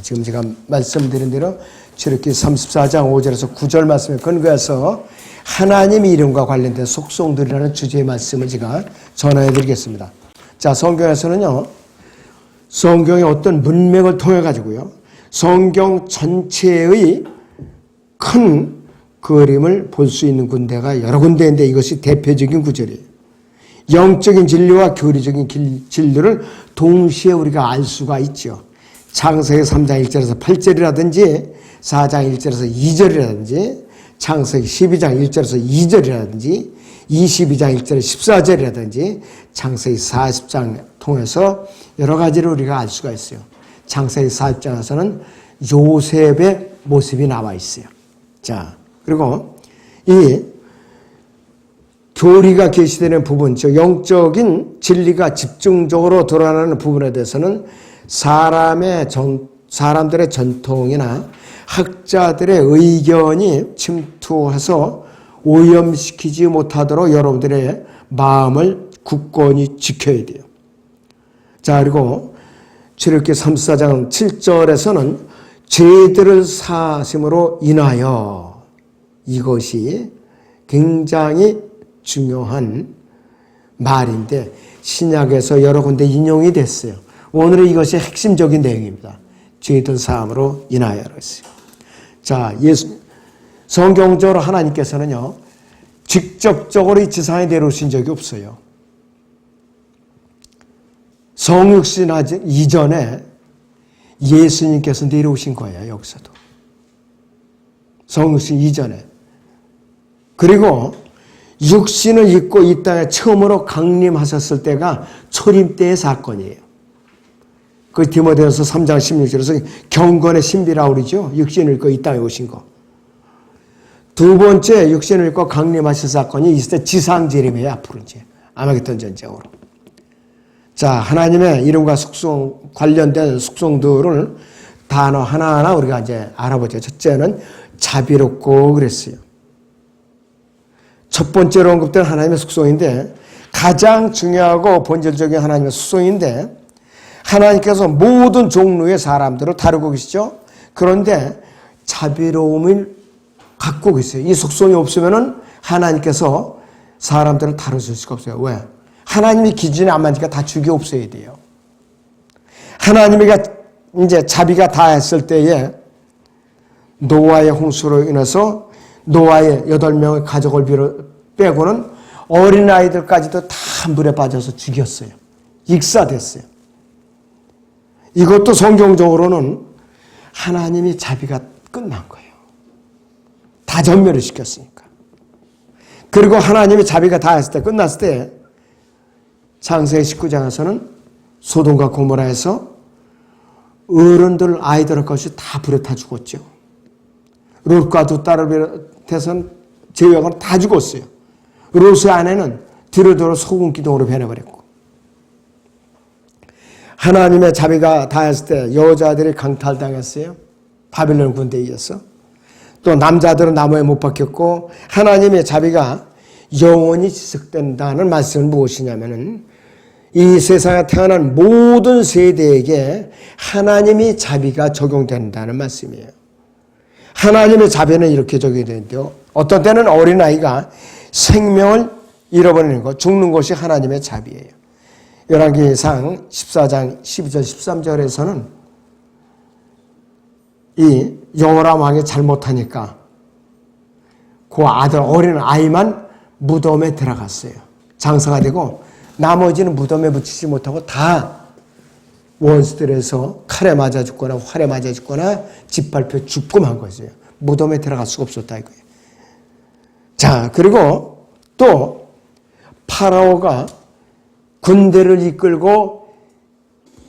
지금 제가 말씀드린 대로 출애굽기 34장 5절에서 9절 말씀에 근거해서 하나님 이름과 관련된 속성들이라는 주제의 말씀을 제가 전해 드리겠습니다. 자, 성경에서는요, 성경의 어떤 문맥을 통해 가지고요, 성경 전체의 큰 그림을 볼 수 있는 군데가 여러 군데인데 이것이 대표적인 구절이에요. 영적인 진리와 교리적인 진리를 동시에 우리가 알 수가 있죠. 창세기 3장 1절에서 8절이라든지 4장 1절에서 2절이라든지 창세기 12장 1절에서 2절이라든지 22장 1절에서 14절이라든지 창세기 40장 통해서 여러 가지를 우리가 알 수가 있어요. 창세기 40장에서는 요셉의 모습이 나와 있어요. 자, 그리고 이 교리가 계시되는 부분, 즉 영적인 진리가 집중적으로 드러나는 부분에 대해서는 사람들의 전통이나 학자들의 의견이 침투해서 오염시키지 못하도록 여러분들의 마음을 굳건히 지켜야 돼요. 자, 그리고 출애굽기 34장 7절에서는 죄들을 사하심으로 인하여, 이것이 굉장히 중요한 말인데 신약에서 여러 군데 인용이 됐어요. 오늘은 이것이 핵심적인 내용입니다. 죄들 사함으로 인하여 그랬어요. 자, 성경적으로 하나님께서는요, 직접적으로 이 지상에 내려오신 적이 없어요. 성육신 이전에 예수님께서 내려오신 거예요. 여기서도. 성육신 이전에. 그리고 육신을 입고 이 땅에 처음으로 강림하셨을 때가 초림 때의 사건이에요. 그 디모데전서 3장 16절에서 경건의 신비라고 그러죠. 육신을 입고 이 땅에 오신 거. 두 번째 육신을 입고 강림하신 사건이 있을 때 지상재림이에요. 앞으로 이제 아마겟돈 전쟁으로. 자, 하나님의 이름과 속성 관련된 속성들을 단어 하나하나 우리가 이제 알아보죠. 첫째는 자비롭고 그랬어요. 첫 번째로 언급된 하나님의 속성인데 가장 중요하고 본질적인 하나님의 속성인데 하나님께서 모든 종류의 사람들을 다루고 계시죠. 그런데 자비로움을 갖고 계세요. 이 속성이 없으면 하나님께서 사람들을 다루실 수가 없어요. 왜? 하나님이 기준에 안 맞으니까 다 죽이 없어야 돼요. 하나님이 이제 자비가 다했을 때에 노아의 홍수로 인해서 노아의 8명의 가족을 빼고는 어린아이들까지도 다 물에 빠져서 죽였어요. 익사됐어요. 이것도 성경적으로는 하나님이 자비가 끝난 거예요. 다 전멸을 시켰으니까. 그리고 하나님이 자비가 다 했을 때, 끝났을 때 창세기 19장에서는 소돔과 고모라에서 어른들, 아이들 것이 다 불에 타 죽었죠. 롯과 두 딸을 비롯해서는 제외하고는 다 죽었어요. 롯의 아내는 뒤로 소금 기둥으로 변해버렸고, 하나님의 자비가 다했을 때 여자들이 강탈당했어요. 바빌론 군대에 의해서. 또 남자들은 나무에 못 박혔고, 하나님의 자비가 영원히 지속된다는 말씀은 무엇이냐면은 이 세상에 태어난 모든 세대에게 하나님의 자비가 적용된다는 말씀이에요. 하나님의 자비는 이렇게 적용이 되는데요. 어떤 때는 어린아이가 생명을 잃어버리는 것, 죽는 것이 하나님의 자비예요. 열왕기상 14장 12절 13절에서는 이 여호람 왕이 잘못하니까 그 아들 어린 아이만 무덤에 들어갔어요. 장사가 되고 나머지는 무덤에 묻히지 못하고 다 원수들에서 칼에 맞아 죽거나 활에 맞아 죽거나 짓밟혀 죽고 만 거죠. 무덤에 들어갈 수가 없었다 이거예요. 자, 그리고 또 파라오가 군대를 이끌고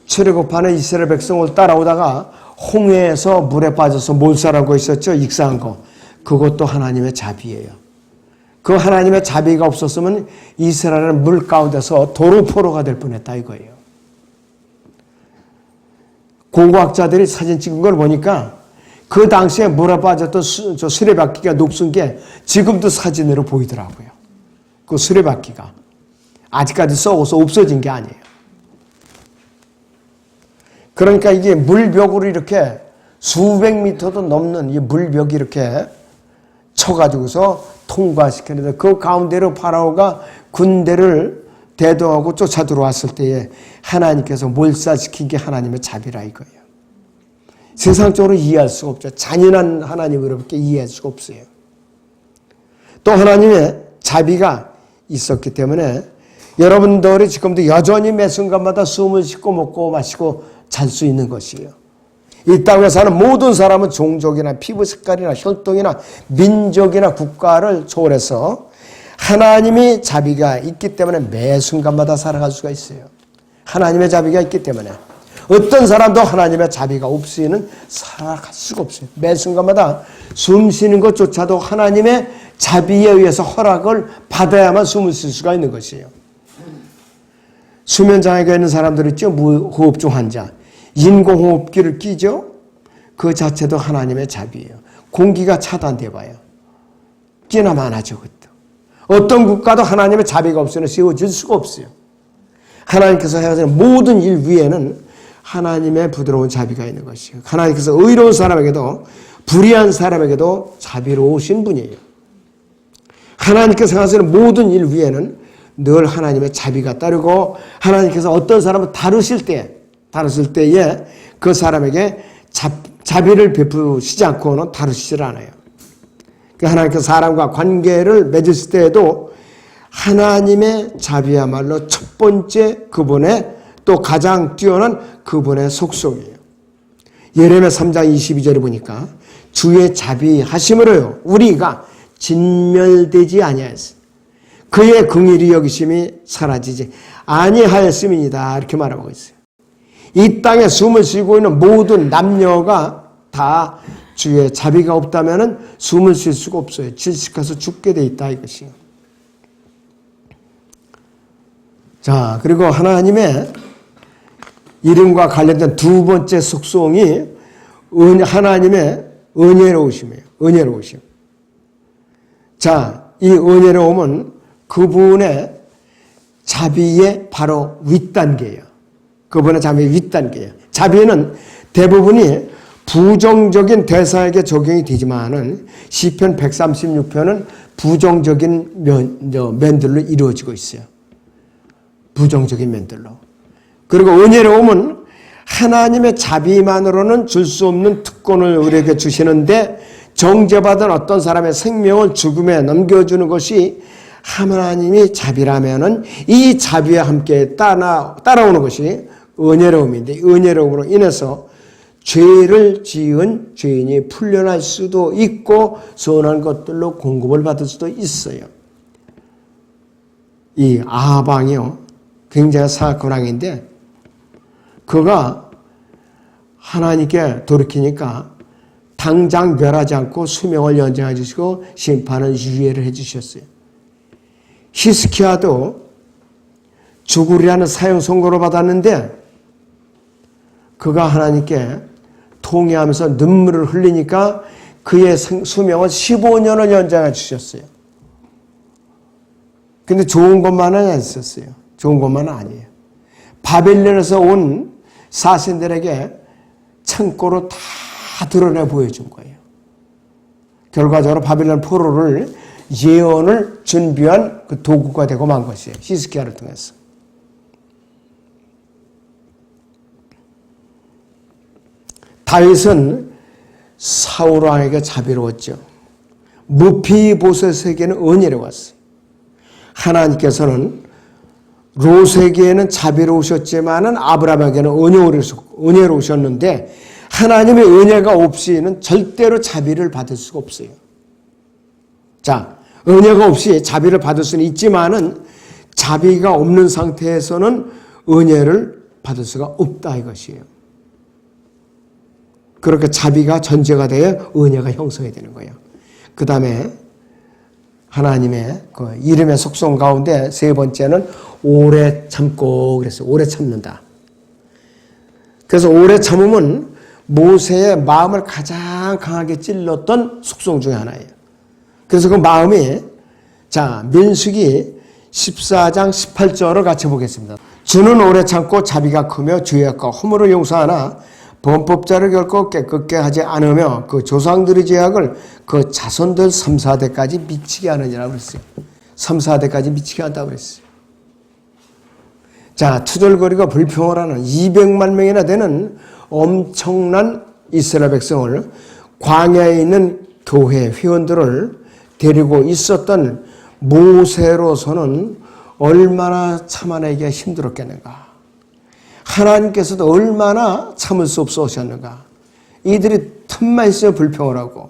출애굽하는 이스라엘 백성을 따라오다가 홍해에서 물에 빠져서 몰살하고 있었죠. 익사한 거. 그것도 하나님의 자비예요. 그 하나님의 자비가 없었으면 이스라엘은 물 가운데서 도루포로가 될 뻔했다 이거예요. 고고학자들이 사진 찍은 걸 보니까 그 당시에 물에 빠졌던 저 수레바퀴가 녹슨 게 지금도 사진으로 보이더라고요. 그 수레바퀴가 아직까지 썩어서 없어진 게 아니에요. 그러니까 이게 물벽으로 이렇게 수백 미터도 넘는 이 물벽이 이렇게 쳐가지고서 통과시켰는데 그 가운데로 파라오가 군대를 대동하고 쫓아 들어왔을 때에 하나님께서 몰살시킨 게 하나님의 자비라 이거예요. 세상적으로 이해할 수가 없죠. 잔인한 하나님으로밖에 이해할 수가 없어요. 또 하나님의 자비가 있었기 때문에 여러분들이 지금도 여전히 매 순간마다 숨을 쉬고 먹고 마시고 잘 수 있는 것이에요. 이 땅에 사는 모든 사람은 종족이나 피부 색깔이나 혈통이나 민족이나 국가를 초월해서 하나님이 자비가 있기 때문에 매 순간마다 살아갈 수가 있어요. 하나님의 자비가 있기 때문에 어떤 사람도 하나님의 자비가 없이는 살아갈 수가 없어요. 매 순간마다 숨 쉬는 것조차도 하나님의 자비에 의해서 허락을 받아야만 숨을 쉴 수가 있는 것이에요. 수면장애가 있는 사람들 있죠. 무호흡증 환자. 인공호흡기를 끼죠. 그 자체도 하나님의 자비예요. 공기가 차단돼 봐요. 끼나 마나죠. 그것도. 어떤 국가도 하나님의 자비가 없으면 세워질 수가 없어요. 하나님께서 하시는 모든 일 위에는 하나님의 부드러운 자비가 있는 것이에요. 하나님께서 의로운 사람에게도 불의한 사람에게도 자비로우신 분이에요. 하나님께서 하시는 모든 일 위에는 늘 하나님의 자비가 따르고 하나님께서 어떤 사람을 다루실 때에 그 사람에게 자비를 베푸시지 않고는 다루시질 않아요. 하나님께서 사람과 관계를 맺으실 때에도 하나님의 자비야말로 첫 번째 그분의 또 가장 뛰어난 그분의 속성이에요. 예레미야 3장 22절에 보니까 주의 자비하심으로요 우리가 진멸되지 아니하였으니 그의 긍휼히 여기심이 사라지지 아니하였음이니이다 이렇게 말하고 있어요. 이 땅에 숨을 쉬고 있는 모든 남녀가 다 주의 자비가 없다면 숨을 쉴 수가 없어요. 질식해서 죽게 돼 있다 이것이요. 자, 그리고 하나님의 이름과 관련된 두 번째 속성이 하나님의 은혜로우심이에요. 은혜로우심. 자, 이 은혜로움은 그분의 자비의 바로 윗단계예요. 그분의 자비의 윗단계예요. 자비는 대부분이 부정적인 대상에게 적용이 되지만은 시편 136편은 부정적인 면들로 이루어지고 있어요. 부정적인 면들로. 그리고 은혜로움은 하나님의 자비만으로는 줄 수 없는 특권을 우리에게 주시는데 정죄받은 어떤 사람의 생명을 죽음에 넘겨주는 것이 하나님이 자비라면은 이 자비와 함께 따라오는 것이 은혜로움인데 은혜로움으로 인해서 죄를 지은 죄인이 풀려날 수도 있고 선한 것들로 공급을 받을 수도 있어요. 이 아방이요. 굉장히 사악한 왕인데 그가 하나님께 돌이키니까 당장 멸하지 않고 수명을 연장해 주시고 심판은 유예를 해 주셨어요. 히스키야도 죽으리라는 사형 선고를 받았는데 그가 하나님께 통회하면서 눈물을 흘리니까 그의 수명을 15년을 연장해 주셨어요. 근데 좋은 것만은 안 썼어요. 좋은 것만은 아니에요. 바벨론에서 온 사신들에게 창고로 다 드러내 보여준 거예요. 결과적으로 바벨론 포로를 예언을 준비한 그 도구가 되고 만 것이에요. 히스키야를 통해서. 다윗은 사울 왕에게 자비로웠죠. 무피보셋에게는 은혜로웠어요. 하나님께서는 롯에게는 자비로우셨지만은 아브라함에게는 은혜로우셨는데 하나님의 은혜가 없이는 절대로 자비를 받을 수가 없어요. 자, 은혜가 없이 자비를 받을 수는 있지만은 자비가 없는 상태에서는 은혜를 받을 수가 없다 이것이에요. 그렇게 자비가 전제가 되어 은혜가 형성이 되는 거예요. 그 다음에 하나님의 그 이름의 속성 가운데 세 번째는 오래 참고 그랬어요. 오래 참는다. 그래서 오래 참음은 모세의 마음을 가장 강하게 찔렀던 속성 중에 하나예요. 그래서 그 마음이 자 민수기 14장 18절을 같이 보겠습니다. 주는 오래 참고 자비가 크며 죄악과 허물을 용서하나 범법자를 결코 깨끗게 하지 않으며 그 조상들의 죄악을 그 자손들 3, 4대까지 미치게 하느니라고 그랬어요. 3, 4대까지 미치게 한다고 그랬어요. 자, 투덜거리고 불평을 하는 200만 명이나 되는 엄청난 이스라엘 백성을 광야에 있는 교회 회원들을 데리고 있었던 모세로서는 얼마나 참아내기가 힘들었겠는가. 하나님께서도 얼마나 참을 수 없어 하셨는가. 이들이 틈만 있으면 불평을 하고,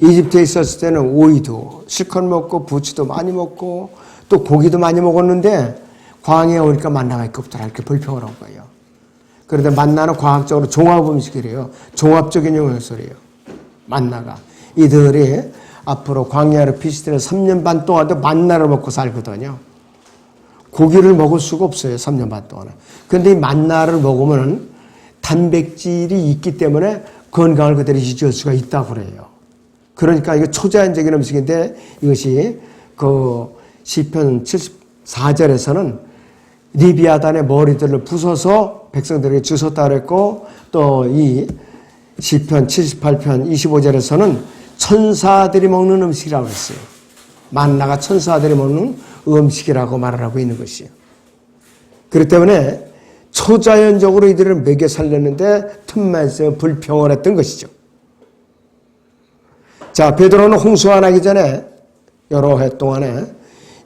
이집트에 있었을 때는 오이도 실컷 먹고 부추도 많이 먹고 또 고기도 많이 먹었는데 광야에 오니까 만나가 없더라 이렇게 불평을 한 거예요. 그런데 만나는 과학적으로 종합 음식이래요. 종합적인 영양소래요. 만나가. 이들이 앞으로 광야를 피시되는 3년 반 동안도 만나를 먹고 살거든요. 고기를 먹을 수가 없어요. 3년 반 동안은. 그런데 이 만나를 먹으면 단백질이 있기 때문에 건강을 그대로 유지할 수가 있다고 그래요. 그러니까 이거 초자연적인 음식인데 이것이 그 시편 74절에서는 리비아단의 머리들을 부숴서 백성들에게 주셨다 그랬고 또 이 시편 78편 25절에서는 천사들이 먹는 음식이라고 했어요. 만나가 천사들이 먹는 음식이라고 말을 하고 있는 것이에요. 그렇기 때문에 초자연적으로 이들을 먹여 살렸는데 틈만 있으면 불평을 했던 것이죠. 자, 베드로는 홍수가 나기 전에 여러 해 동안에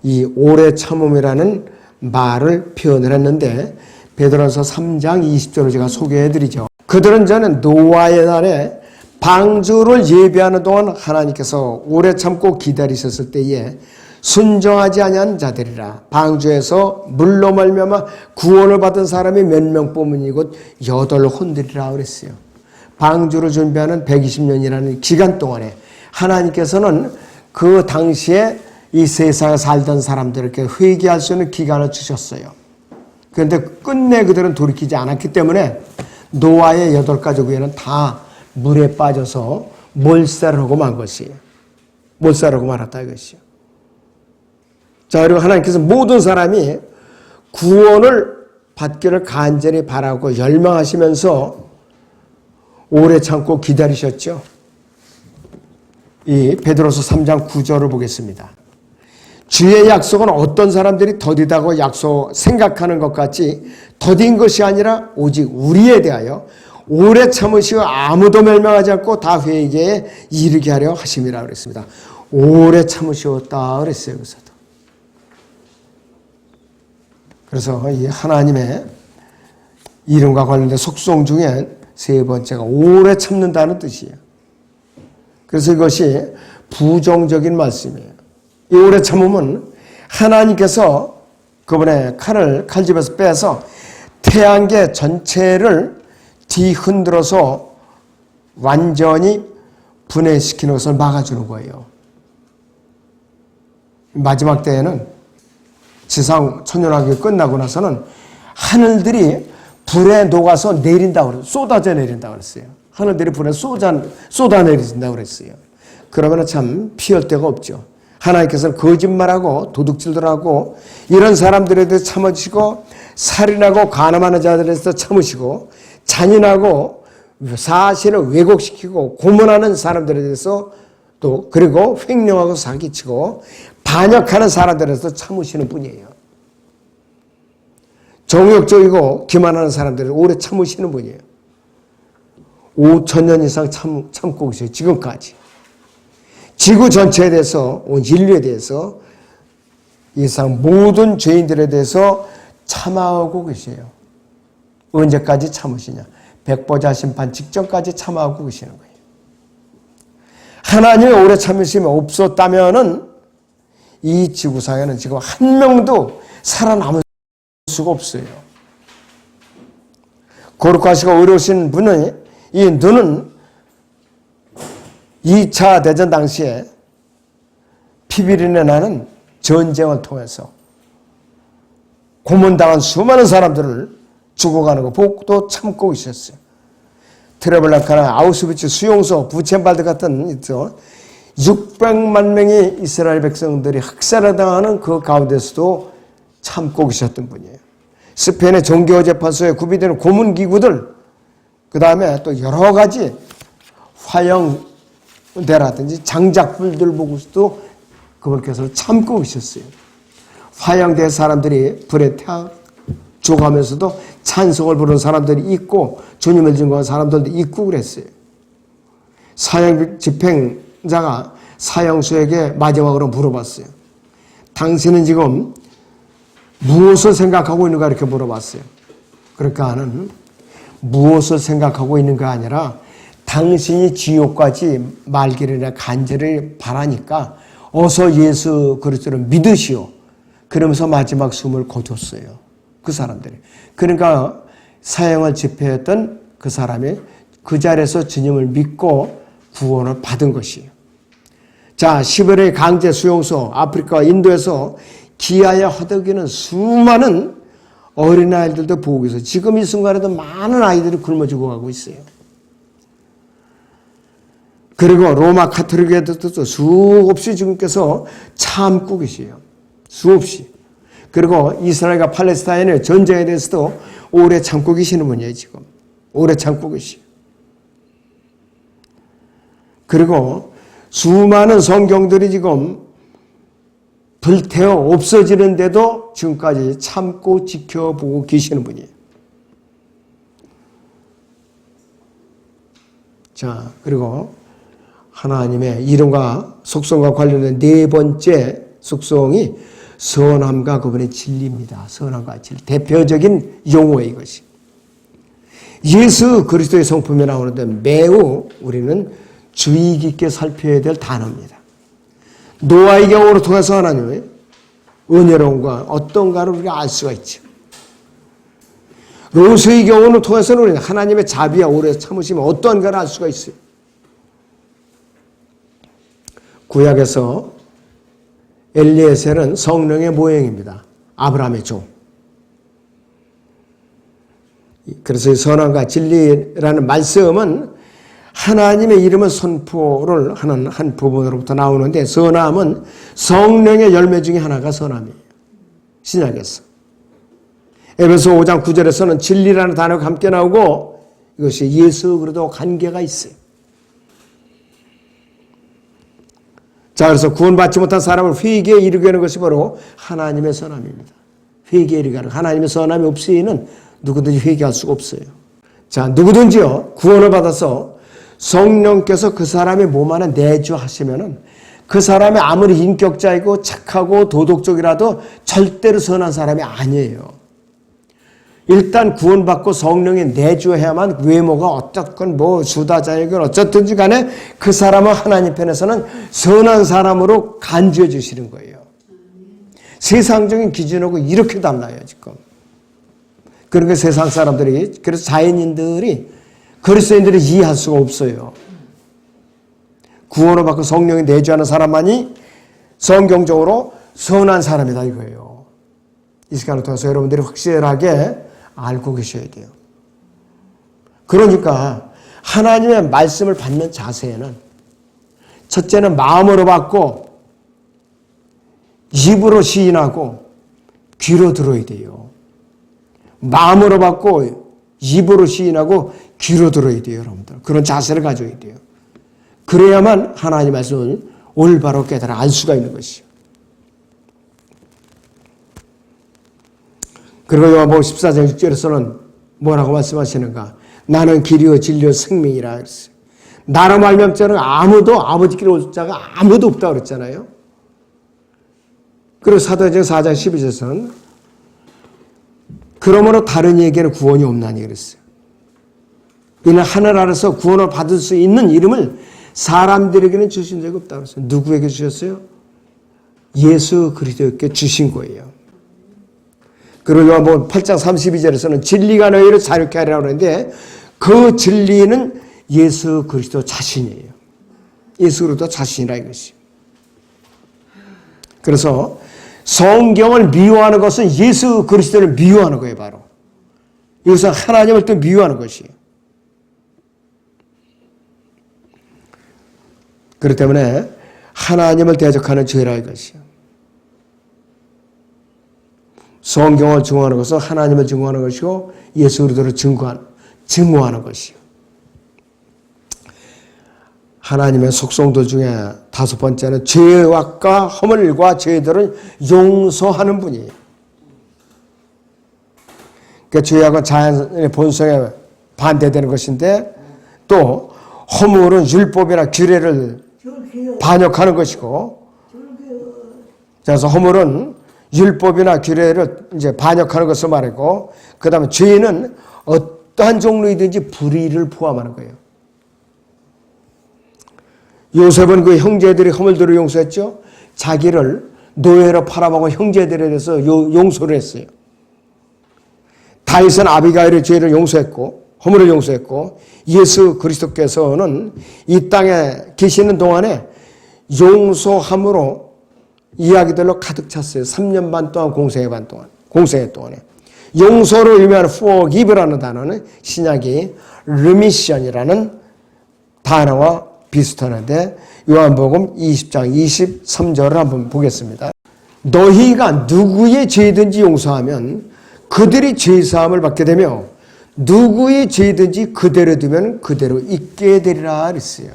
이 오래 참음이라는 말을 표현을 했는데 베드로서 3장 20절을 제가 소개해드리죠. 그들은 저는 노아의 날에 방주를 예비하는 동안 하나님께서 오래 참고 기다리셨을 때에 순종하지 아니한 자들이라. 방주에서 물로 말미암아 구원을 받은 사람이 몇 명뿐이니 곧 8혼들이라 그랬어요. 방주를 준비하는 120년이라는 기간 동안에 하나님께서는 그 당시에 이 세상에 살던 사람들에게 회개할 수 있는 기간을 주셨어요. 그런데 끝내 그들은 돌이키지 않았기 때문에 노아의 8가족 외에는 다 물에 빠져서 몰살을 하고 만 것이에요. 몰살을 하고 말았다 이것이요. 자, 그리고 하나님께서 모든 사람이 구원을 받기를 간절히 바라고 열망하시면서 오래 참고 기다리셨죠. 이 베드로서 3장 9절을 보겠습니다. 주의 약속은 어떤 사람들이 더디다고 생각하는 것 같이 더딘 것이 아니라 오직 우리에 대하여 오래 참으시고 아무도 멸망하지 않고 다 회개에 이르게 하려 하심이라 그랬습니다. 오래 참으셨다 그랬어요. 여기서도. 그래서 이 하나님의 이름과 관련된 속성 중에 세 번째가 오래 참는다는 뜻이에요. 그래서 이것이 부정적인 말씀이에요. 이 오래 참음은 하나님께서 그분의 칼집에서 빼서 태양계 전체를 뒤흔들어서 완전히 분해시키는 것을 막아주는 거예요. 마지막 때에는 지상 천연왕국이 끝나고 나서는 하늘들이 불에 녹아서 내린다고 그랬어요. 쏟아져 내린다고 그랬어요. 하늘들이 불에 쏟아내린다고 그랬어요. 그러면 참 피할 데가 없죠. 하나님께서는 거짓말하고 도둑질들하고 이런 사람들에 대해서 참으시고 살인하고 간음하는 자들에 대해서 참으시고 잔인하고 사실을 왜곡시키고 고문하는 사람들에 대해서 또 그리고 횡령하고 사기치고 반역하는 사람들에 대해서 참으시는 분이에요. 정욕적이고 기만하는 사람들을 오래 참으시는 분이에요. 5,000년 이상 참고 계세요. 지금까지. 지구 전체에 대해서 온 인류에 대해서 이상 모든 죄인들에 대해서 참아오고 계세요. 언제까지 참으시냐? 백보자 심판 직전까지 참아오고 계시는 거예요. 하나님이 오래 참으심이 없었다면은 이 지구상에는 지금 한 명도 살아남을 수가 없어요. 거룩하시고 의로우신 분의 이 눈은 2차 대전 당시에 피비린내 나는 전쟁을 통해서 고문당한 수많은 사람들을 죽어가는 거 보고도 참고 있었어요. 트레블랑카나 아우슈비츠 수용소, 부첸발드 같은 600만 명의 이스라엘 백성들이 학살을 당하는 그 가운데서도 참고 계셨던 분이에요. 스페인의 종교재판소에 구비되는 고문기구들 그 다음에 또 여러 가지 화형대라든지 장작불들 보고서도 그분께서 참고 계셨어요. 화형대 사람들이 불에 태워 죽어가면서도 찬송을 부르는 사람들이 있고 주님을 증거한 사람들도 있고 그랬어요. 사형 집행자가 사형수에게 마지막으로 물어봤어요. 당신은 지금 무엇을 생각하고 있는가 이렇게 물어봤어요. 그러니까 하는 무엇을 생각하고 있는가 아니라 당신이 지옥까지 말기를 간절히 바라니까 어서 예수 그리스도를 믿으시오. 그러면서 마지막 숨을 거뒀어요. 그 사람들이. 그러니까 사형을 집행했던 그 사람이 그 자리에서 주님을 믿고 구원을 받은 것이에요. 자, 시베리아 강제 수용소, 아프리카, 인도에서 기아에 허덕이는 수많은 어린아이들도 보고 계세요. 지금 이 순간에도 많은 아이들이 굶어 죽어가고 있어요. 그리고 로마 카톨릭에도 수없이 주님께서 참고 계세요. 수없이. 그리고 이스라엘과 팔레스타인의 전쟁에 대해서도 오래 참고 계시는 분이에요, 지금. 오래 참고 계시요. 그리고 수많은 성경들이 지금 불태워 없어지는데도 지금까지 참고 지켜보고 계시는 분이에요. 자, 그리고 하나님의 이름과 속성과 관련된 네 번째 속성이 선함과 그분의 진리입니다. 선함과 진리. 대표적인 용어예요, 이것이. 예수 그리스도의 성품이 나오는데 매우 우리는 주의 깊게 살펴야 될 단어입니다. 노아의 경우로 통해서 하나님의 은혜로움과 어떤가를 우리가 알 수가 있죠. 롯의 경우를 통해서는 우리는 하나님의 자비와 오래 참으심이 어떤가를 알 수가 있어요. 구약에서 엘리에셀은 성령의 모형입니다. 아브라함의 종. 그래서 선함과 진리라는 말씀은 하나님의 이름을 선포를 하는 한 부분으로부터 나오는데 선함은 성령의 열매 중에 하나가 선함이에요. 신약에서. 에베소 5장 9절에서는 진리라는 단어가 함께 나오고 이것이 예수 그리스도와 관계가 있어요. 자, 그래서 구원받지 못한 사람을 회개에 이르게 하는 것이 바로 하나님의 선함입니다. 회개에 이르게 하는 하나님의 선함이 없이는 누구든지 회개할 수가 없어요. 자, 누구든지요 구원을 받아서 성령께서 그 사람의 몸 안에 내주하시면은 그 사람이 아무리 인격자이고 착하고 도덕적이라도 절대로 선한 사람이 아니에요. 일단 구원받고 성령이 내주해야만 외모가 어떻건 뭐 수다자이건 어쨌든지 간에 그 사람은 하나님 편에서는 선한 사람으로 간주해 주시는 거예요. 세상적인 기준하고 이렇게 달라요, 지금. 그러니까 세상 사람들이, 그래서 자연인들이, 그리스도인들이 이해할 수가 없어요. 구원을 받고 성령이 내주하는 사람만이 성경적으로 선한 사람이다 이거예요. 이 시간을 통해서 여러분들이 확실하게 알고 계셔야 돼요. 그러니까 하나님의 말씀을 받는 자세에는 첫째는 마음으로 받고 입으로 시인하고 귀로 들어야 돼요. 마음으로 받고 입으로 시인하고 귀로 들어야 돼요, 여러분들. 그런 자세를 가져야 돼요. 그래야만 하나님의 말씀을 올바로 깨달아 알 수가 있는 것이요. 그리고 요한복음 14장 6절에서는 뭐라고 말씀하시는가? 나는 길이요 진리요 생명이라 그랬어요. 나로 말미암는 자는 아무도 아버지께로 올 자가 아무도 없다고 그랬잖아요. 그리고 사도행전 4장 12절에서는 그러므로 다른 이에게는 구원이 없나니 그랬어요. 이는 하늘 아래서 구원을 받을 수 있는 이름을 사람들에게는 주신 적이 없다고 그랬어요. 누구에게 주셨어요? 예수 그리스도께 주신 거예요. 그리고 요한복음 8장 32절에서는 진리가 너희를 자유케 하리라고 하는데 그 진리는 예수 그리스도 자신이에요. 예수 그리스도 자신이라 이것이. 그래서 성경을 미워하는 것은 예수 그리스도를 미워하는 거예요, 바로. 이것은 하나님을 또 미워하는 것이에요. 그렇기 때문에 하나님을 대적하는 죄라 이것이요. 성경을 증오하는 것은 하나님을 증오하는 것이고 예수 그리스도를 증오하는 것이요. 하나님의 속성들 중에 다섯 번째는 죄악과 허물과 죄들을 용서하는 분이에요. 그러니까 죄악은 자연의 본성에 반대되는 것인데 또 허물은 율법이나 규례를 반역하는 것이고, 그래서 허물은 율법이나 규례를 이제 반역하는 것을 말하고, 그 다음에 죄는 어떠한 종류이든지 불의를 포함하는 거예요. 요셉은 그 형제들이 허물들을 용서했죠. 자기를 노예로 팔아먹은 형제들에 대해서 용서를 했어요. 다윗은 아비가일의 죄를 용서했고 허물을 용서했고, 예수 그리스도께서는 이 땅에 계시는 동안에 용서함으로 이야기들로 가득 찼어요. 3년 반 동안 공생애 동안에. 용서로 의미하는 forgive라는 단어는 신약이 remission이라는 단어와 비슷하는데, 요한복음 20장 23절을 한번 보겠습니다. 너희가 누구의 죄든지 용서하면 그들이 죄사함을 받게 되며 누구의 죄든지 그대로 두면 그대로 잊게 되리라 그랬어요.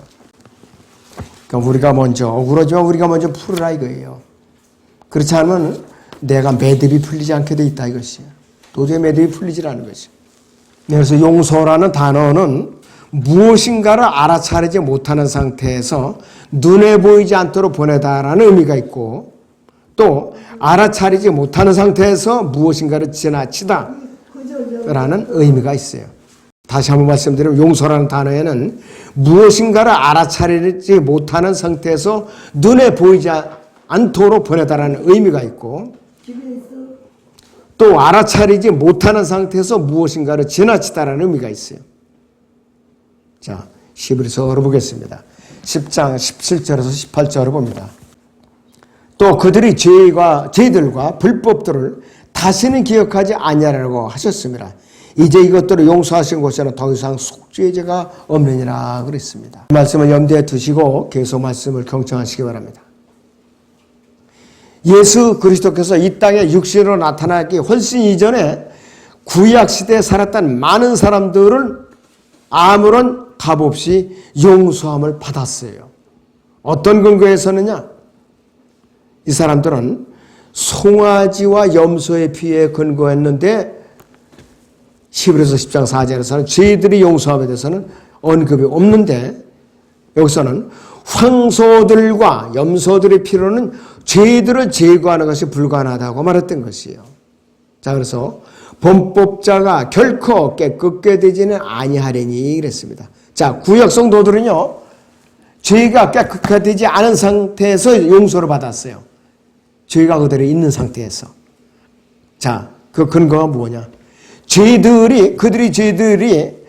그러니까 우리가 먼저 억울하지만 우리가 먼저 풀으라 이거예요. 그렇지 않으면 내가 매듭이 풀리지 않게 돼 있다 이것이에요. 도저히 매듭이 풀리지 않는 것이에요. 그래서 용서라는 단어는 무엇인가를 알아차리지 못하는 상태에서 눈에 보이지 않도록 보내다라는 의미가 있고, 또 알아차리지 못하는 상태에서 무엇인가를 지나치다 라는 의미가 있어요. 다시 한번 말씀드리면 용서라는 단어에는 무엇인가를 알아차리지 못하는 상태에서 눈에 보이지 않도록 보내다라는 의미가 있고, 또 알아차리지 못하는 상태에서 무엇인가를 지나치다라는 의미가 있어요. 자, 히브리서로 보겠습니다. 10장 17절에서 18절을 봅니다. 또 그들이 죄들과 불법들을 다시는 기억하지 아니하라고 하셨습니다. 이제 이것들을 용서하신 곳에는 더 이상 속죄의 죄가 없느니라 그랬습니다. 이 말씀을 염두에 두시고 계속 말씀을 경청하시기 바랍니다. 예수 그리스도께서 이 땅에 육신으로 나타나기 훨씬 이전에 구약시대에 살았던 많은 사람들을 아무런 값 없이 용서함을 받았어요. 어떤 근거에서느냐? 이 사람들은 송아지와 염소의 피에 근거했는데 히브리서 10장 4절에서는 죄들이 용서함에 대해서는 언급이 없는데, 여기서는 황소들과 염소들의 피로는 죄들을 제거하는 것이 불가능하다고 말했던 것이에요. 자, 그래서 범법자가 결코 깨끗게 되지는 아니하리니 그랬습니다. 자, 구약 성도들은요, 죄가 깨끗하게 되지 않은 상태에서 용서를 받았어요. 죄가 그대로 있는 상태에서. 자, 그 근거가 뭐냐? 그들이 죄들이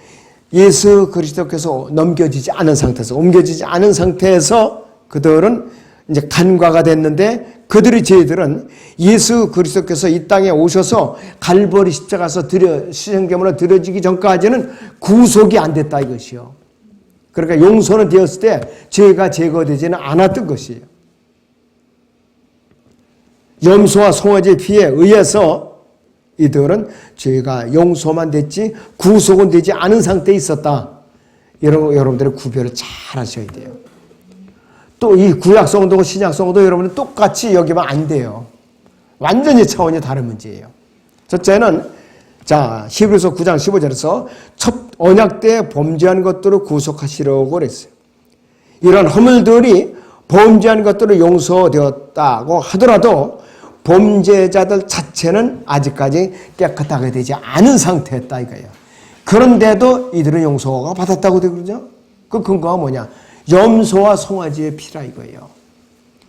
예수 그리스도께서 넘겨지지 않은 상태에서, 옮겨지지 않은 상태에서 그들은 이제 간과가 됐는데, 그들의 죄들은 예수 그리스도께서 이 땅에 오셔서 갈보리 십자가에서 시정제물로 드려지기 전까지는 구속이 안 됐다 이것이요. 그러니까 용서는 되었을 때 죄가 제거되지는 않았던 것이에요. 염소와 송아지의 피에 의해서 이들은 죄가 용서만 됐지 구속은 되지 않은 상태에 있었다. 여러분들의 구별을 잘 하셔야 돼요. 또 이 구약 성도고 신약 성도 여러분은 똑같이 여기면 안 돼요. 완전히 차원이 다른 문제예요. 첫째는 자, 히브리서 9장 15절에서 첫 언약 때 범죄한 것들을 구속하시려고 그랬어요. 이런 허물들이 범죄한 것들을 용서되었다고 하더라도 범죄자들 자체는 아직까지 깨끗하게 되지 않은 상태였다 이거예요. 그런데도 이들은 용서가 받았다고 그러죠. 그 근거가 뭐냐? 염소와 송아지의 피라 이거예요.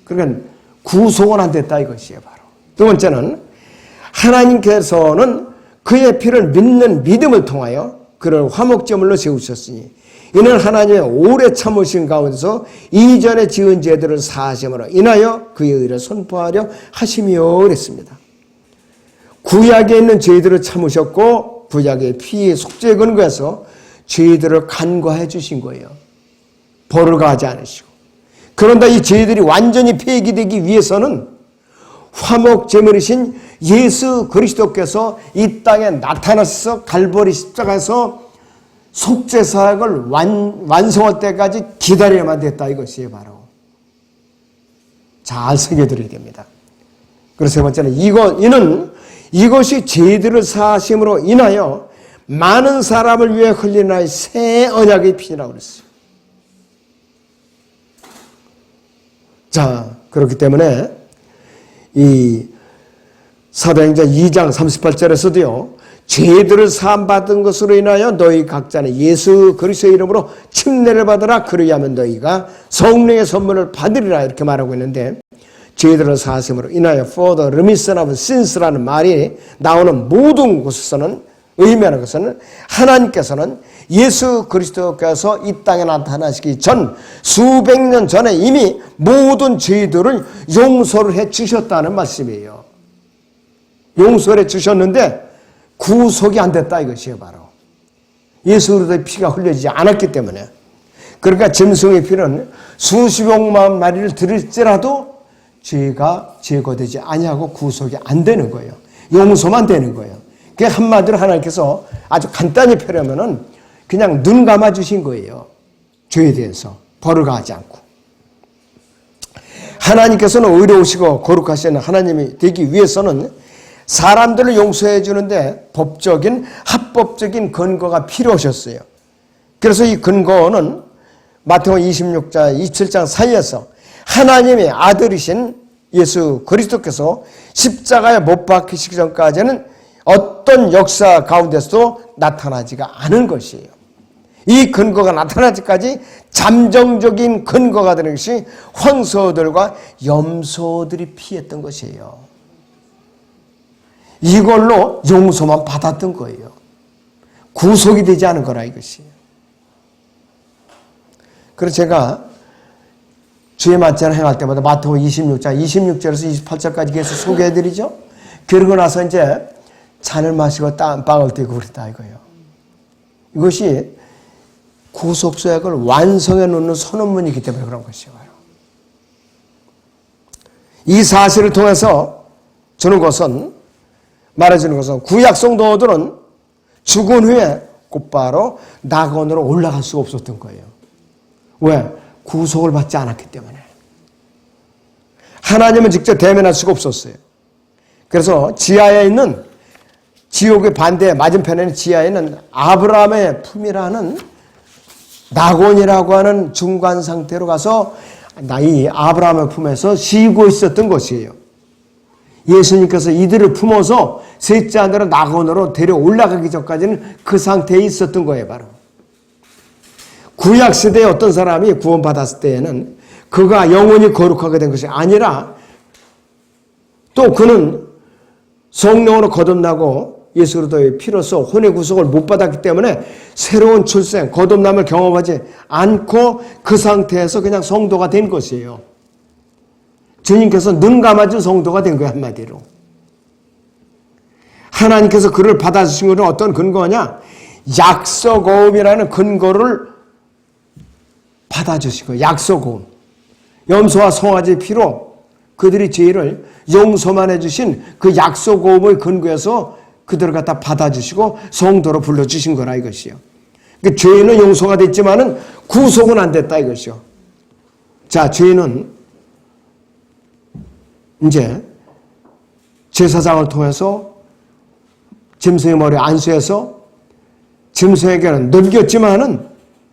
그러니까 구속은 안 됐다 이것이에요. 바로 두 번째는 하나님께서는 그의 피를 믿는 믿음을 통하여 그를 화목제물로 세우셨으니 이는 하나님의 오래 참으신 가운데서 이전에 지은 죄들을 사하심으로 인하여 그의 의를 선포하려 하심이요 그랬습니다. 구약에 있는 죄들을 참으셨고 구약의 피의 속죄에 근거해서 죄들을 간과해 주신 거예요. 벌을 가하지 않으시고. 그런데 이 죄들이 완전히 폐기되기 위해서는 화목제물이신 예수 그리스도께서 이 땅에 나타나셔서 갈보리 십자가에서 속죄사역을 완성할 때까지 기다려야만 됐다 이것이 바로. 잘 새겨드려야 됩니다. 그래서 세 번째는 이것이 죄들을 사하심으로 인하여 많은 사람을 위해 흘린 나의 새 언약의 피라고 그랬어요. 자, 그렇기 때문에 이 사도행전 2장 38절에서도요. 죄들을 사함받은 것으로 인하여 너희 각자는 예수 그리스도의 이름으로 침례를 받으라. 그리하면 너희가 성령의 선물을 받으리라 이렇게 말하고 있는데 죄들을 사하심으로 인하여 for the remission of sins라는 말이 나오는 모든 곳에서는 의미하는 것은 하나님께서는 예수 그리스도께서 이 땅에 나타나시기 전 수백 년 전에 이미 모든 죄들을 용서를 해 주셨다는 말씀이에요. 용서를 해 주셨는데 구속이 안 됐다 이것이에요. 바로 예수 그리스도의 피가 흘려지지 않았기 때문에. 그러니까 짐승의 피는 수십억만 마리를 들일지라도 죄가 제거되지 아니하고 구속이 안 되는 거예요. 용서만 되는 거예요. 그게 한마디로 하나님께서 아주 간단히 표현하면은 그냥 눈 감아 주신 거예요. 죄에 대해서 벌을 가하지 않고. 하나님께서는 의로우시고 거룩하신 하나님이 되기 위해서는 사람들을 용서해 주는데 법적인 합법적인 근거가 필요하셨어요. 그래서 이 근거는 마태복음 26장 27장 사이에서 하나님의 아들이신 예수 그리스도께서 십자가에 못 박히시기 전까지는 어떤 역사 가운데서도 나타나지가 않은 것이에요. 이 근거가 나타나기까지 잠정적인 근거가 되는 것이 황소들과 염소들이 피했던 것이에요. 이걸로 용서만 받았던 거예요. 구속이 되지 않은 거라 이것이에요. 그래서 제가 주의 만찬을 행할 때마다 마태복음 26장 26절에서 28절까지 계속 소개해드리죠. 그러고 나서 이제 잔을 마시고 빵을 떼고 그랬다 이거예요. 이것이 구속서약을 완성해 놓는 선언문이기 때문에 그런 것이에요. 이 사실을 통해서 말해주는 것은 구약 성도들은 죽은 후에 곧바로 낙원으로 올라갈 수가 없었던 거예요. 왜? 구속을 받지 않았기 때문에. 하나님은 직접 대면할 수가 없었어요. 그래서 지하에 있는 지옥의 반대 맞은편에는 지하에는 아브라함의 품이라는 낙원이라고 하는 중간 상태로 가서 이 아브라함의 품에서 쉬고 있었던 것이에요. 예수님께서 이들을 품어서 셋째 아들을 낙원으로 데려 올라가기 전까지는 그 상태에 있었던 거예요. 바로 구약시대에 어떤 사람이 구원받았을 때에는 그가 영원히 거룩하게 된 것이 아니라 또 그는 성령으로 거듭나고 예수 그리스도의 피로써 혼의 구속을 못 받았기 때문에 새로운 출생, 거듭남을 경험하지 않고 그 상태에서 그냥 성도가 된 것이에요. 주님께서 눈 감아준 성도가 된 거예요. 한마디로. 하나님께서 그를 받아주신 것은 어떤 근거냐? 약속호흡이라는 근거를 받아주신 거예요. 약속호흡. 염소와 송아지 피로 그들이 죄를 용서만 해주신 그 약속호흡의 근거에서 그들을 갖다 받아주시고 성도로 불러주신 거라 이것이요. 그러니까 죄는 용서가 됐지만은 구속은 안 됐다 이것이요. 자, 죄는 이제 제사장을 통해서 짐승의 머리에 안수해서 짐승에게는 넘겼지만은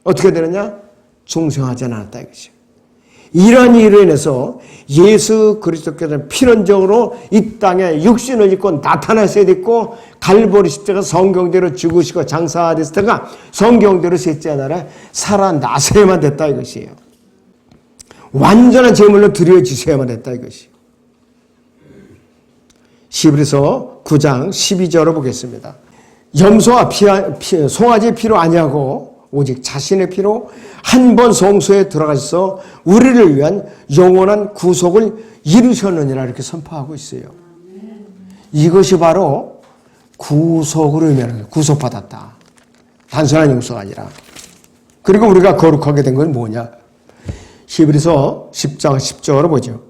어떻게 되느냐? 중생하지 않았다 이것이요. 이런 일로 인해서 예수 그리스도께서는 필연적으로 이 땅에 육신을 입고 나타나셔야 됐고 갈보리 십자가 성경대로 죽으시고 장사되시다가 성경대로 셋째 날에 살아나셔야만 됐다 이것이에요. 완전한 제물로 드려지셔야만 됐다 이것이에요. 히브리서 9장 12절을 보겠습니다. 염소와 송아지의 피로 아니하고 오직 자신의 피로 한 번 성소에 들어가셔서 우리를 위한 영원한 구속을 이루셨느니라 이렇게 선포하고 있어요. 이것이 바로 구속으로 의미하는 거예요. 구속받았다. 단순한 용서가 아니라. 그리고 우리가 거룩하게 된 건 뭐냐? 히브리서 10장 10절을 보죠.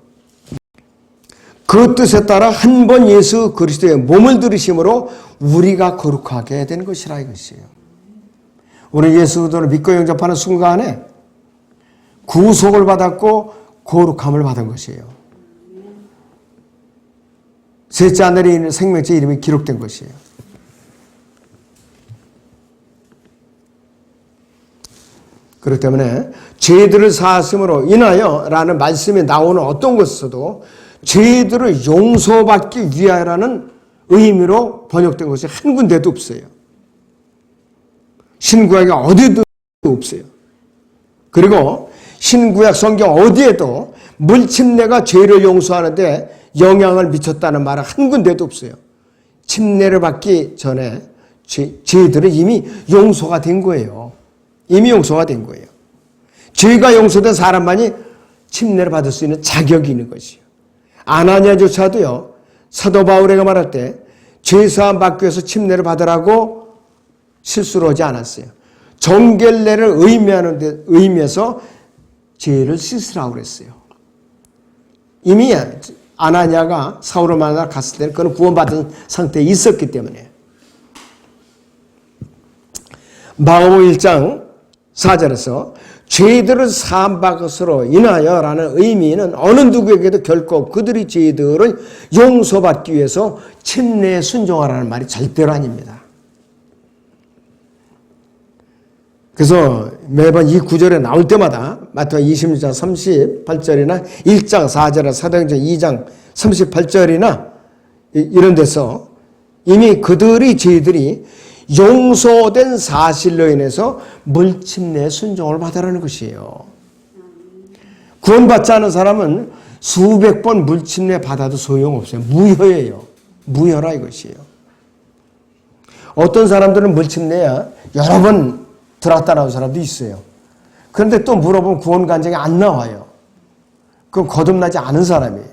그 뜻에 따라 한 번 예수 그리스도의 몸을 들으심으로 우리가 거룩하게 된 것이라 이것이에요. 우리 예수 그리스도를 믿고 영접하는 순간에 구속을 받았고 거룩함을 받은 것이에요. 셋째 하늘에 있는 생명체 이름이 기록된 것이에요. 그렇기 때문에 죄들을 사하심으로 인하여 라는 말씀이 나오는 어떤 것에서도 죄들을 용서받기 위하여라는 의미로 번역된 것이 한 군데도 없어요. 신구약에 어디도 없어요. 그리고 신구약 성경 어디에도 물침례가 죄를 용서하는데 영향을 미쳤다는 말은 한 군데도 없어요. 침례를 받기 전에 죄들은 이미 용서가 된 거예요. 이미 용서가 된 거예요. 죄가 용서된 사람만이 침례를 받을 수 있는 자격이 있는 것이요. 아나니아조차도요. 사도 바울에게 말할 때 죄사함 받기 위해서 침례를 받으라고 실수를 하지 않았어요. 정결례를 의미해서 죄를 씻으라고 그랬어요. 이미 아나니아가 사울을 만나러 갔을 때는 그는 구원받은 상태에 있었기 때문에. 마가복음 1장 4절에서 죄들을 사함받은 것으로 인하여라는 의미는 어느 누구에게도 결코 그들의 죄들을 용서받기 위해서 침례에 순종하라는 말이 절대로 아닙니다. 그래서 매번 이 구절에 나올 때마다 마태복음 26장 38절이나 1장 4절이나 사도행전 2장 38절이나 이런 데서 이미 그들의 죄들이 용서된 사실로 인해서 물침례 순종을 받으라는 것이에요. 구원받지 않은 사람은 수백 번 물침례 받아도 소용없어요. 무효예요. 무효라 이것이에요. 어떤 사람들은 물침례야 여러 번 들었다 나온 사람도 있어요. 그런데 또 물어보면 구원 간증이 안 나와요. 그건 거듭나지 않은 사람이에요.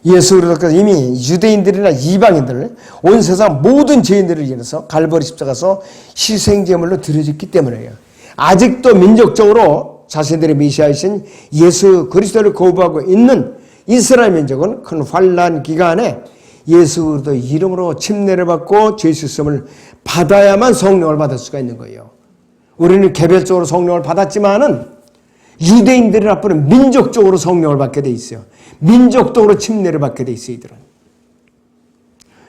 예수 그리스도께서 이미 유대인들이나 이방인들, 온 세상 모든 죄인들을 위해서 갈보리 십자가에서 희생제물로 드려졌기 때문에요. 아직도 민족적으로 자신들의 메시아이신 예수 그리스도를 거부하고 있는 이스라엘 민족은 큰 환난 기간에 예수 그리스도 이름으로 침례를 받고 죄 씻음을 받아야만 성령을 받을 수가 있는 거예요. 우리는 개별적으로 성령을 받았지만은 유대인들이나 뿐은 민족적으로 성령을 받게 돼 있어요. 민족적으로 침례를 받게 돼 있어요. 이들은.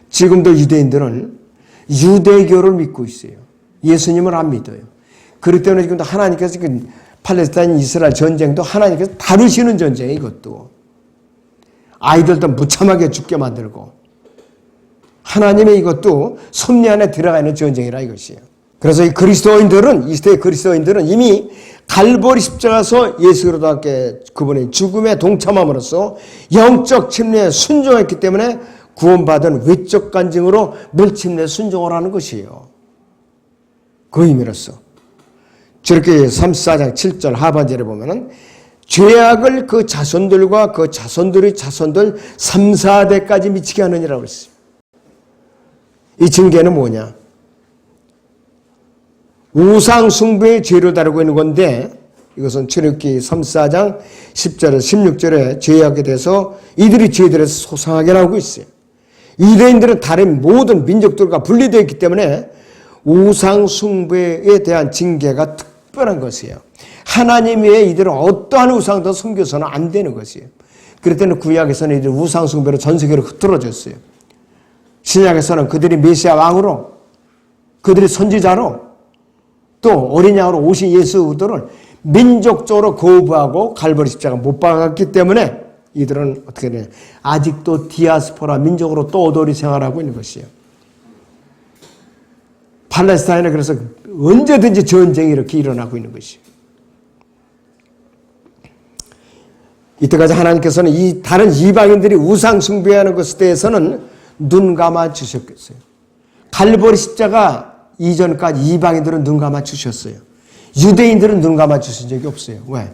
지금도 유대인들은 유대교를 믿고 있어요. 예수님을 안 믿어요. 그렇기 때문에 지금도 하나님께서 팔레스타인 이스라엘 전쟁도 하나님께서 다루시는 전쟁이에요. 이것도. 아이들도 무참하게 죽게 만들고 하나님의 이것도 섭리 안에 들어가 있는 전쟁이라 이것이에요. 그래서 이 그리스도인들은, 이 시대의 그리스도인들은 이미 갈보리 십자가에서 예수 그리스도와 함께 그분의 죽음에 동참함으로써 영적 침례에 순종했기 때문에 구원받은 외적 간증으로 물침례 순종을 하는 것이에요. 그 의미로서. 저렇게 34장 7절 하반절에 보면은 죄악을 그 자손들과 그 자손들의 자손들 3, 4대까지 미치게 하느니라고 했어요. 이 징계는 뭐냐? 우상 숭배의 죄를 다루고 있는 건데 이것은 출애굽기 34장 10절에서 16절에 죄악에 대해서 이들이 죄들에서 소상하게 나오고 있어요. 유대인들은 다른 모든 민족들과 분리되어 있기 때문에 우상 숭배에 대한 징계가 특별한 것이에요. 하나님 외에 이들은 어떠한 우상도 섬겨서는 안 되는 것이에요. 그럴 때는 구약에서는 이들 우상 숭배로 전 세계로 흩어졌어요. 신약에서는 그들이 메시아 왕으로, 그들이 선지자로, 또 어린 양으로 오신 예수 그리스도를 민족적으로 거부하고 갈보리 십자가 못 박았기 때문에 이들은 어떻게 되냐? 아직도 디아스포라 민족으로 또 오돌이 생활하고 있는 것이에요. 팔레스타인에 그래서 언제든지 전쟁이 이렇게 일어나고 있는 것이에요. 이때까지 하나님께서는 이 다른 이방인들이 우상 숭배하는 것에 대해서는 눈 감아 주셨겠어요. 갈보리 십자가 이전까지 이방인들은 눈 감아 주셨어요. 유대인들은 눈 감아 주신 적이 없어요. 왜?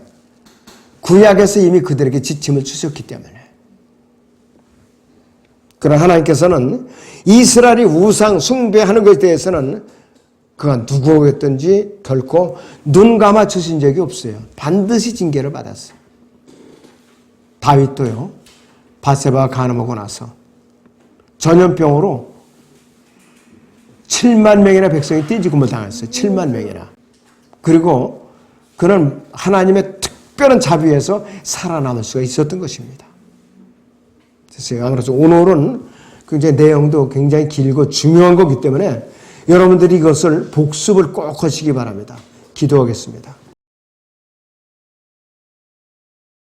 구약에서 이미 그들에게 지침을 주셨기 때문에. 그러나 하나님께서는 이스라엘이 우상 숭배하는 것에 대해서는 그가 누구였든지 결코 눈 감아 주신 적이 없어요. 반드시 징계를 받았어요. 다윗도요. 바세바가 간음하고 나서 전염병으로 7만 명이나 백성이 떼죽음을 당했어요. 7만 명이나. 그리고 그는 하나님의 특별한 자비에서 살아남을 수가 있었던 것입니다. 됐어요. 그래서 오늘은 굉장히 내용도 굉장히 길고 중요한 거기 때문에 여러분들이 이것을 복습을 꼭 하시기 바랍니다. 기도하겠습니다.